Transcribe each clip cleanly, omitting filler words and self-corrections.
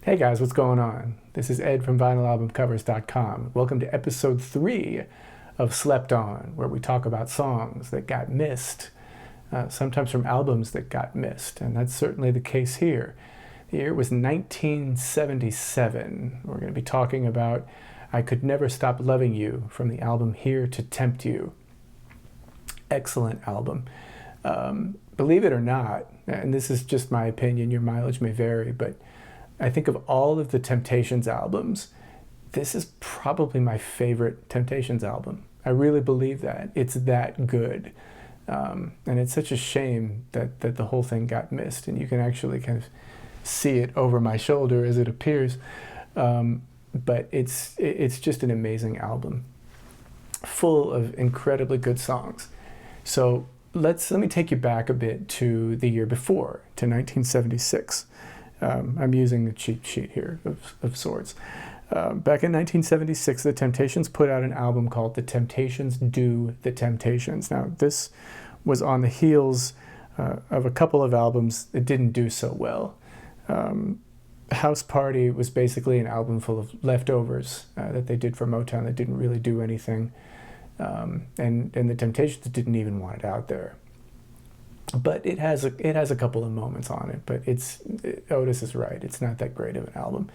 Hey guys, what's going on? This is Ed from vinylalbumcovers.com. Welcome to episode 3 of Slept On, where we talk about songs that got missed, sometimes from albums that got missed, and that's certainly the case here. The year was 1977. We're going to be talking about I Could Never Stop Loving You from the album Here to Tempt You. Excellent album. Believe it or not, and this is just my opinion, your mileage may vary, but I think of all of the Temptations albums, this is probably my favorite Temptations album. I really believe that. It's that good. And it's such a shame that the whole thing got missed, and you can actually kind of see it over my shoulder as it appears. But it's just an amazing album, full of incredibly good songs. So let me take you back a bit to the year before, to 1976. I'm using the cheat sheet here of sorts. Back in 1976, the Temptations put out an album called The Temptations Do the Temptations. Now, this was on the heels of a couple of albums that didn't do so well. House Party was basically an album full of leftovers that they did for Motown that didn't really do anything. And the Temptations didn't even want it out there. But it has a couple of moments on it, but Otis is right, it's not that great of an album.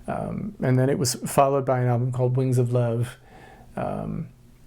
And then it was followed by an album called Wings of Love,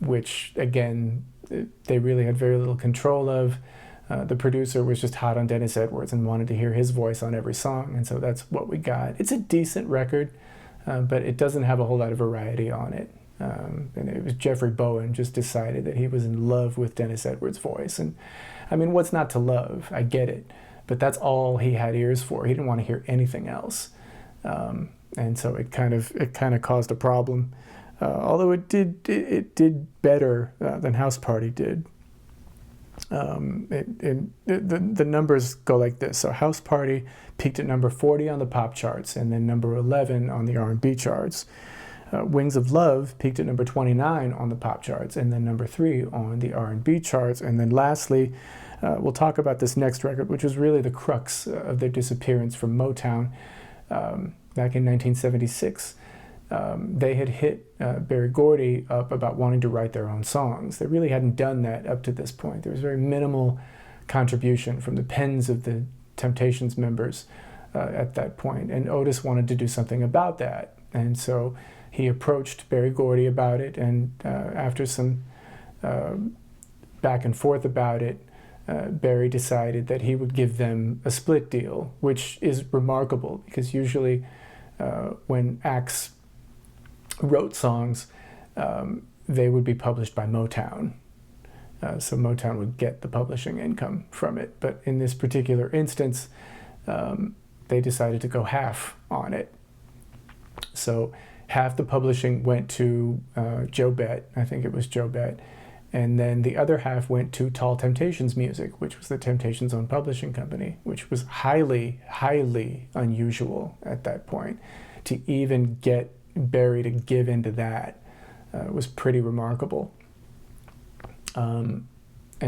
which again they really had very little control of. The producer was just hot on Dennis Edwards and wanted to hear his voice on every song, and so that's what we got. It's a decent record, but it doesn't have a whole lot of variety on it. And it was Jeffrey Bowen just decided that he was in love with Dennis Edwards' voice. And I mean, what's not to love? I get it. But that's all he had ears for. He didn't want to hear anything else. And so it kind of caused a problem. Although it did better than House Party did. The numbers go like this. So House Party peaked at number 40 on the pop charts and then number 11 on the R&B charts. Wings of Love peaked at number 29 on the pop charts and then number 3 on the R&B charts. And then lastly, we'll talk about this next record, which was really the crux of their disappearance from Motown. Back in 1976, they had hit Berry Gordy up about wanting to write their own songs. They really hadn't done that up to this point. There was very minimal contribution from the pens of the Temptations members at that point, and Otis wanted to do something about that. And so he approached Berry Gordy about it, and after some back and forth about it, Berry decided that he would give them a split deal, which is remarkable because usually when acts wrote songs, they would be published by Motown. So Motown would get the publishing income from it. But in this particular instance, they decided to go half on it. So half the publishing went to Joe Bett, I think it was Joe Bett, and then the other half went to Tall Temptations Music, which was the Temptations' own publishing company, which was highly, highly unusual at that point. To even get Berry to give into that was pretty remarkable. And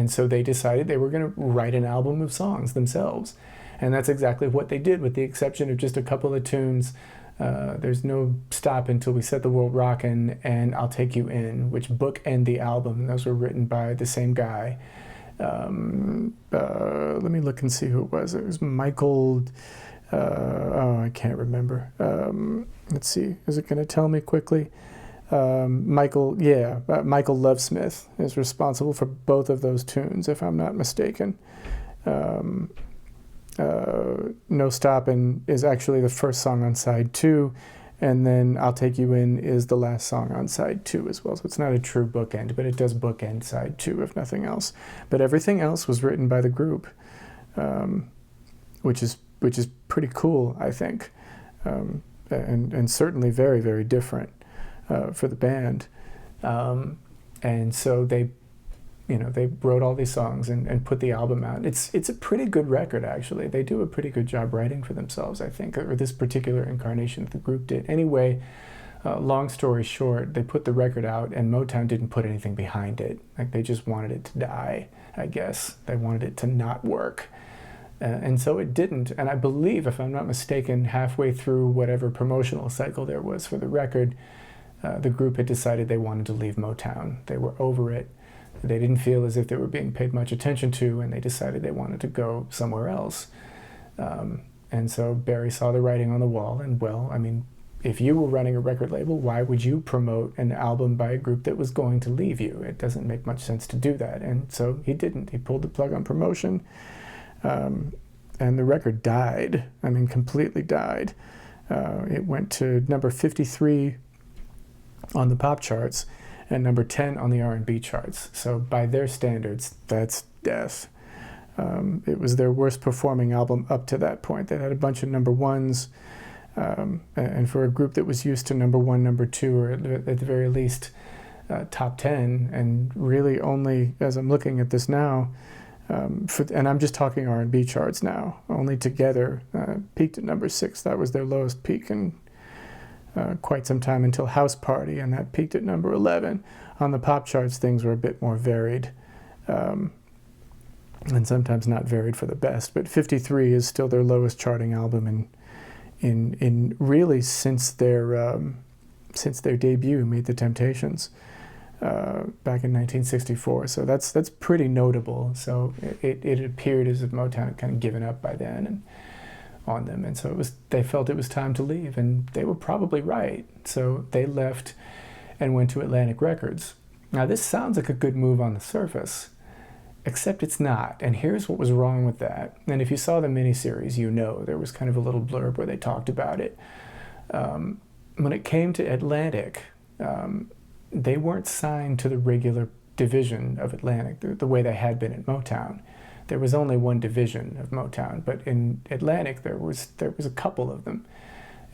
so they decided they were going to write an album of songs themselves. And that's exactly what they did, with the exception of just a couple of tunes. There's No Stop Until We Set the World Rockin' and I'll Take You In, which bookend the album. Those were written by the same guy. Let me look and see who it was. It was Michael... I can't remember. Let's see. Is it going to tell me quickly? Michael Lovesmith is responsible for both of those tunes, if I'm not mistaken. No Stoppin' is actually the first song on side 2, and then I'll Take You In is the last song on side 2 as well. So it's not a true bookend, but it does bookend side 2 if nothing else. But everything else was written by the group, which is pretty cool, I think, and certainly very, very different for the band. And so they wrote all these songs and put the album out. It's a pretty good record, actually. They do a pretty good job writing for themselves, I think, or this particular incarnation that the group did. Anyway, long story short, they put the record out, and Motown didn't put anything behind it. Like, they just wanted it to die, I guess. They wanted it to not work. And so it didn't. And I believe, if I'm not mistaken, halfway through whatever promotional cycle there was for the record, the group had decided they wanted to leave Motown. They were over it. They didn't feel as if they were being paid much attention to, and they decided they wanted to go somewhere else. And so Barry saw the writing on the wall, and well, I mean, if you were running a record label, why would you promote an album by a group that was going to leave you? It doesn't make much sense to do that. And so he didn't. He pulled the plug on promotion. And the record died. I mean, completely died. It went to number 53 on the pop charts and number 10 on the R&B charts. So by their standards, that's death. It was their worst performing album up to that point. They had a bunch of number ones. And for a group that was used to number one, number two, or at the very least top 10, and really only, as I'm looking at this now, and I'm just talking R&B charts now, only together peaked at number 6. That was their lowest peak in quite some time, until House Party, and that peaked at number 11. On the pop charts, things were a bit more varied, and sometimes not varied for the best. But 53 is still their lowest charting album in really since their debut, Meet the Temptations. Back in 1964, so that's pretty notable. So it appeared as if Motown had kind of given up by then and on them, and so they felt it was time to leave, and they were probably right. So they left and went to Atlantic Records. Now this sounds like a good move on the surface, except it's not. And here's what was wrong with that. And if you saw the miniseries, you know there was kind of a little blurb where they talked about it. When it came to Atlantic, they weren't signed to the regular division of Atlantic the way they had been at Motown. There was only one division of Motown, but in Atlantic there was a couple of them,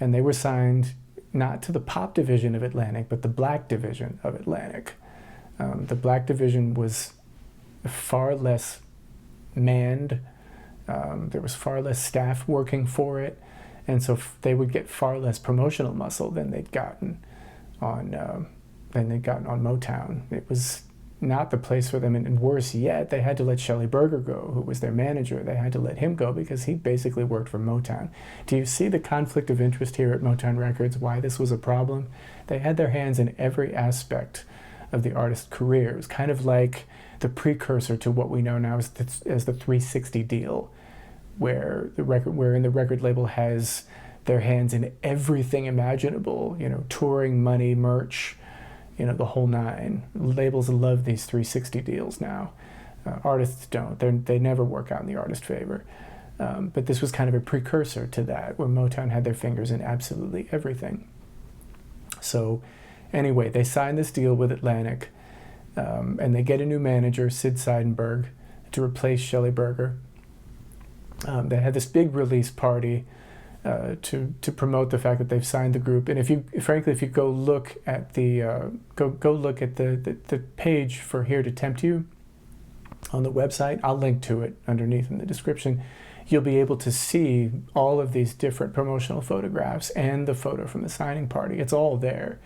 and they were signed not to the pop division of Atlantic, but the black division of Atlantic. The black division was far less manned. There was far less staff working for it, and so they would get far less promotional muscle than they'd gotten on Motown. It was not the place for them, and worse yet, they had to let Shelley Berger go, who was their manager. They had to let him go because he basically worked for Motown. Do you see the conflict of interest here at Motown Records, why this was a problem? They had their hands in every aspect of the artist's career. It was kind of like the precursor to what we know now as the 360 deal, wherein the record label has their hands in everything imaginable, touring, money, merch, the whole nine. Labels love these 360 deals now. Artists don't. They never work out in the artist's favor. But this was kind of a precursor to that, where Motown had their fingers in absolutely everything. So anyway, they signed this deal with Atlantic, and they get a new manager, Sid Seidenberg, to replace Shelley Berger. They had this big release party to promote the fact that they've signed the group. And if you go look at the page for Here to Tempt You on the website, I'll link to it underneath in the description. You'll be able to see all of these different promotional photographs and the photo from the signing party. It's all there.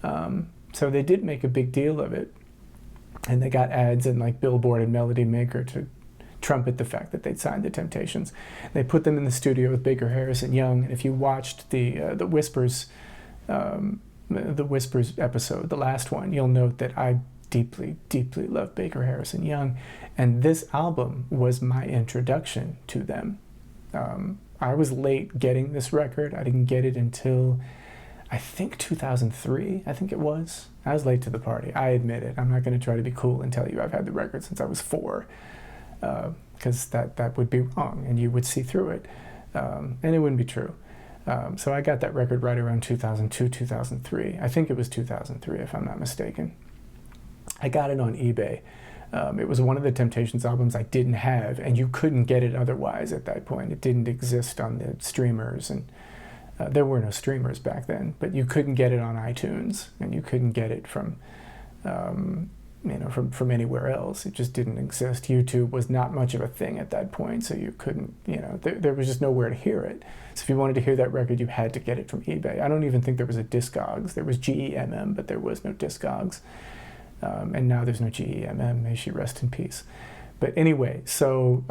So they did make a big deal of it, and they got ads in like Billboard and Melody Maker to trumpet the fact that they'd signed the Temptations. They put them in the studio with Baker Harrison Young, and if you watched the Whispers episode, the last one, you'll note that I deeply, deeply love Baker Harrison Young, and this album was my introduction to them. I was late getting this record. I didn't get it until I think 2003, I think it was. I was late to the party. I admit it. I'm not going to try to be cool and tell you I've had the record since I was 4. Because that would be wrong, and you would see through it, and it wouldn't be true. So I got that record right around 2002, 2003. I think it was 2003, if I'm not mistaken. I got it on eBay. It was one of the Temptations albums I didn't have, and you couldn't get it otherwise at that point. It didn't exist on the streamers, and there were no streamers back then, but you couldn't get it on iTunes, and you couldn't get it from anywhere else. It just didn't exist. YouTube was not much of a thing at that point, so you couldn't, there was just nowhere to hear it. So if you wanted to hear that record, you had to get it from eBay. I don't even think there was a Discogs. There was GEMM, but there was no Discogs. And now there's no GEMM. May she rest in peace. But anyway, so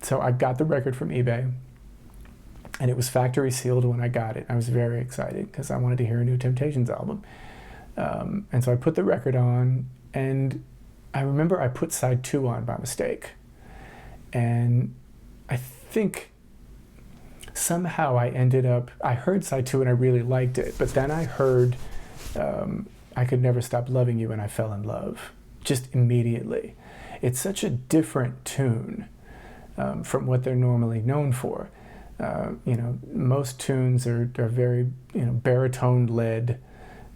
So I got the record from eBay, and it was factory sealed when I got it. I was very excited because I wanted to hear a new Temptations album. And so I put the record on, and I remember I put side 2 on by mistake. And I think somehow I heard side 2 and I really liked it, but then I heard I Could Never Stop Loving You, and I fell in love just immediately. It's such a different tune from what they're normally known for. Most tunes are very, baritone led.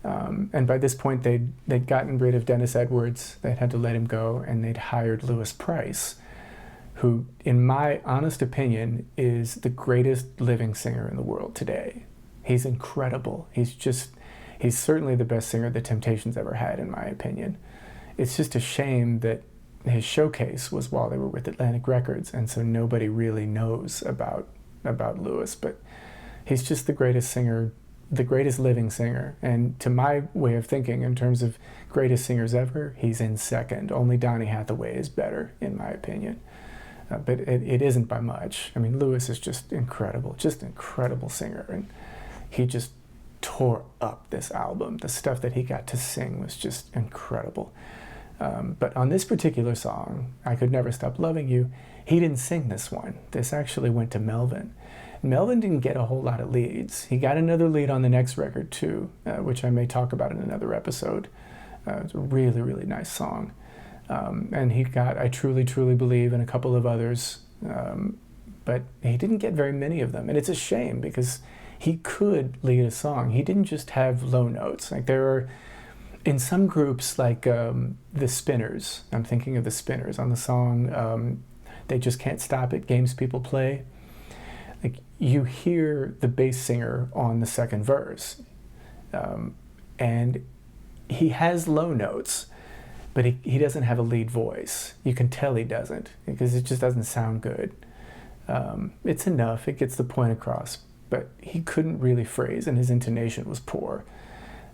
And by this point, they'd gotten rid of Dennis Edwards. They'd had to let him go, and they'd hired Louis Price, who, in my honest opinion, is the greatest living singer in the world today. He's incredible. He's certainly the best singer the Temptations ever had, in my opinion. It's just a shame that his showcase was while they were with Atlantic Records, and so nobody really knows about Louis, but he's just the greatest singer, the greatest living singer. And to my way of thinking, in terms of greatest singers ever, he's in second. Only Donny Hathaway is better, in my opinion. But it isn't by much. I mean, Louis is just incredible singer, and he just tore up this album. The stuff that he got to sing was just incredible. But on this particular song, I Could Never Stop Loving You, he didn't sing this one. This actually went to Melvin. Melvin didn't get a whole lot of leads. He got another lead on the next record too, which I may talk about in another episode. It's a really, really nice song. And he got I Truly, Truly Believe and a couple of others, but he didn't get very many of them. And it's a shame because he could lead a song. He didn't just have low notes. Like there are, in some groups like the Spinners, I'm thinking of the Spinners on the song They Just Can't Stop It, Games People Play. Like you hear the bass singer on the second verse, and he has low notes, but he doesn't have a lead voice. You can tell he doesn't, because it just doesn't sound good. It's enough, it gets the point across, but he couldn't really phrase, and his intonation was poor.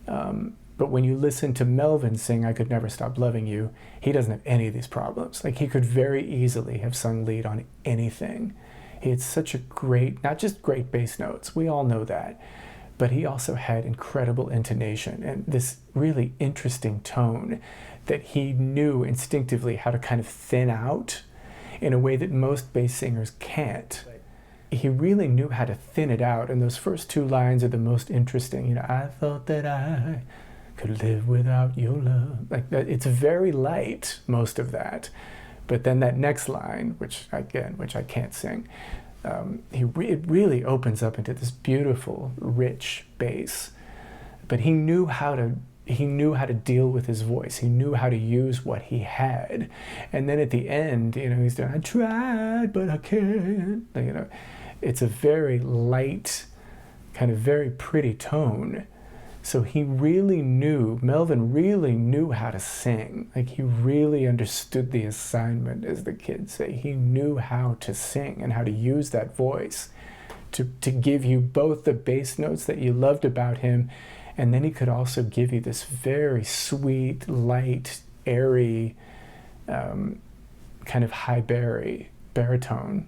But when you listen to Melvin sing I Could Never Stop Loving You, he doesn't have any of these problems. Like he could very easily have sung lead on anything. He had such a great, not just great bass notes, we all know that, but he also had incredible intonation and this really interesting tone that he knew instinctively how to kind of thin out in a way that most bass singers can't. He really knew how to thin it out, and those first 2 lines are the most interesting. I thought that I could live without your love. Like that, it's very light, most of that. But then that next line, which I can't sing, it really opens up into this beautiful, rich bass. But he knew how to deal with his voice. He knew how to use what he had. And then at the end, he's doing, I tried, but I can't. It's a very light, kind of very pretty tone. So Melvin really knew how to sing. Like he really understood the assignment, as the kids say. He knew how to sing and how to use that voice to give you both the bass notes that you loved about him, and then he could also give you this very sweet, light, airy, kind of high baritone.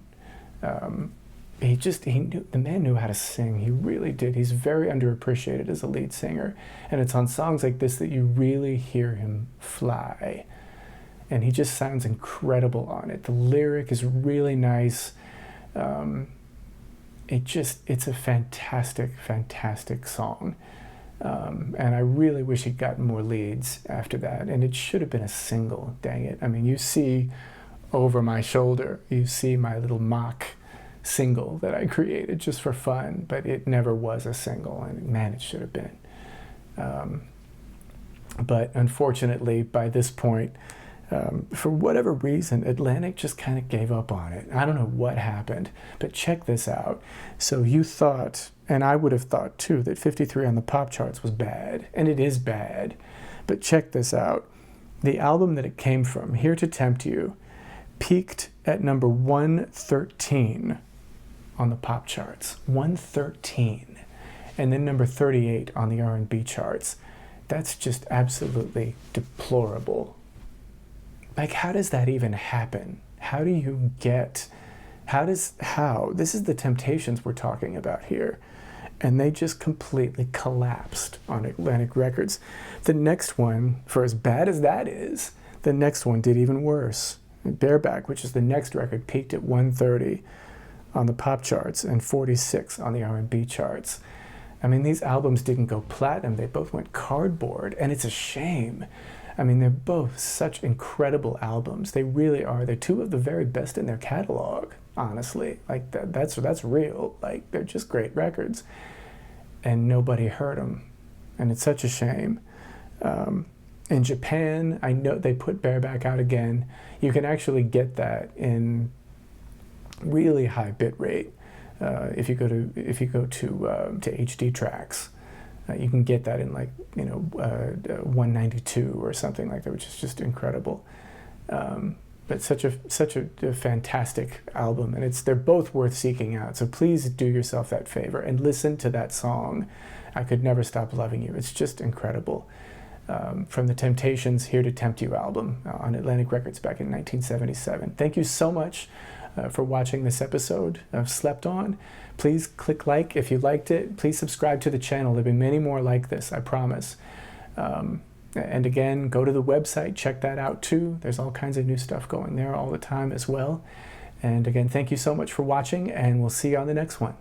The man knew how to sing. He really did. He's very underappreciated as a lead singer. And it's on songs like this that you really hear him fly. And he just sounds incredible on it. The lyric is really nice. It's a fantastic, fantastic song. And I really wish he'd gotten more leads after that. And it should have been a single, dang it. I mean, you see Over My Shoulder, you see my little mock single that I created just for fun, but it never was a single, and man, it should have been. But unfortunately, by this point, for whatever reason, Atlantic just kind of gave up on it. I don't know what happened, but check this out. So you thought, and I would have thought too, that 53 on the pop charts was bad, and it is bad, but check this out. The album that it came from, Here to Tempt You, peaked at number 113 on the pop charts. 113. And then number 38 on the R&B charts. That's just absolutely deplorable. Like, how does that even happen? How do you get How? This is the Temptations we're talking about here. And they just completely collapsed on Atlantic Records. The next one, for as bad as that is, the next one did even worse. Bareback, which is the next record, peaked at 130 on the pop charts and 46 on the R&B charts. I mean, these albums didn't go platinum. They both went cardboard, and it's a shame. I mean, they're both such incredible albums. They really are. They're two of the very best in their catalog, honestly. Like, that's real. Like, they're just great records. And nobody heard them. And it's such a shame. In Japan, I know they put Bareback out again. You can actually get that in really high bit rate. If you go to HD tracks, you can get that in 192 or something like that, which is just incredible. But such a fantastic album, and they're both worth seeking out. So please do yourself that favor and listen to that song, "I Could Never Stop Loving You." It's just incredible. From the Temptations' "Here to Tempt You" album on Atlantic Records back in 1977. Thank you so much for watching this episode of Slept On. Please click like if you liked it. Please subscribe to the channel. There'll be many more like this, I promise. And again, go to the website, check that out too. There's all kinds of new stuff going there all the time as well. And again, thank you so much for watching, and we'll see you on the next one.